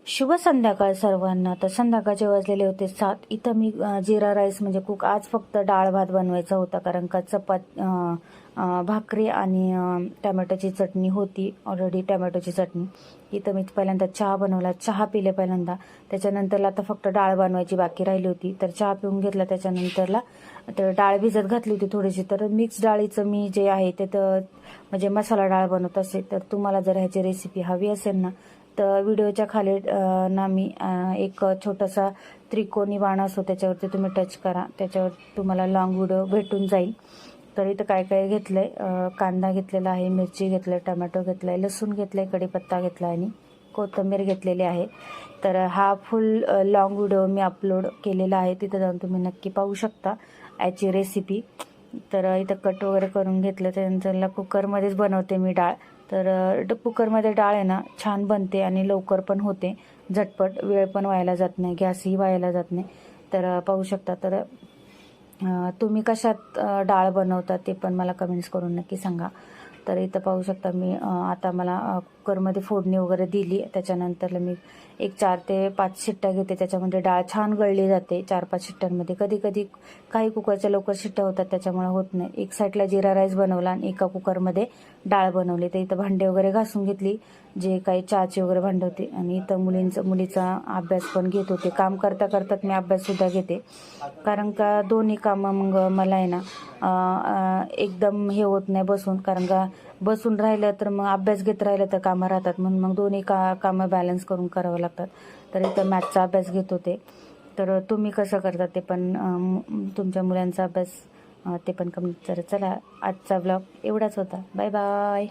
शुभ संध्याकाळ सर्वांना. तर संध्याकाळचे वाजलेले होते 7. इथं मी जिरा राईस म्हणजे आज फक्त डाळ भात बनवायचा होता, कारण का भाकरी आणि टमॅटोची चटणी होती ऑलरेडी. टमॅटोची चटणी इथं मी पहिल्यांदा चहा बनवला, चहा पिले पहिल्यांदा. त्याच्यानंतरला आता फक्त डाळ बनवायची बाकी राहिली होती, तर चहा पिऊन घेतला. त्याच्यानंतरला तर डाळ भिजत घातली होती थोडीशी. तर मिक्स डाळीचं मी जे आहे ते म्हणजे मसाला डाळ बनवत असेल, तर तुम्हाला जर ह्याची रेसिपी हवी असेल ना, तर व्हिडिओच्या खाली ना मी एक छोटासा त्रिकोणी बाण असतो, त्याच्यावरती तुम्ही टच करा, त्याच्यावर तुम्हाला लॉंग व्हिडिओ भेटून जाईल. तर इथं काय काय घेतलंय, कांदा घेतलेला आहे, मिरची घेतलं, टमॅटो घेतलाय, लसूण घेतलंय, कढीपत्ता घेतला आणि कोथिंबीर घेतलेली आहे. तर हा फुल लॉंग व्हिडिओ मी अपलोड केलेला आहे, तिथं जाऊन तुम्ही नक्की पाहू शकता याची रेसिपी. तर इथं कट वगैरे करून घेतलं. त्यानंतरला कुकरमध्येच बनवते मी डाळ. तर कुकरमध्ये डाळ आहे ना छान बनते आणि लवकर पण होते, झटपट, वेळ पण व्हायला जात नाही, गॅसही व्हायला जात नाही. तर पाहू शकता. तर तुम्ही कशात डाळ बनवता ते पण मला कमेंट्स करून नक्की सांगा. तर इथं पाहू शकता मी आता मला कुकरमध्ये फोडणी वगैरे दिली. त्याच्यानंतर मी एक 4 ते 5 शिट्ट्या घेते, त्याच्यामध्ये डाळ छान गळली जाते 4-5 शिट्ट्यांमध्ये. कधी कधी काही कुकरच्या लवकर शिट्ट्या होतात, त्याच्यामुळे होत नाही. एक साईडला जिरा राईस बनवला आणि एका कुकरमध्ये डाळ बनवली. तर इथं भांडे वगैरे घासून घेतली, जे काही चहाची वगैरे भांडे होते. आणि इथं मुलीचा अभ्यास पण घेत होते. काम करता करतात मी अभ्याससुद्धा घेते, कारण का दोन्ही कामं मग मला आहे ना एकदम हे होत नाही बसून, कारण का बसून राहिलं तर मग अभ्यास घेत राहिलं तर कामं राहतात, म्हणून मग दोन्ही कामं बॅलन्स करून करावं लागतात. तर इथं मॅथचा अभ्यास घेत होते. तर तुम्ही कसं करता ते पण, तुमच्या मुलांचा अभ्यास ते पण कमी. तर चला, आजचा ब्लॉग एवढाच होता. Bye bye.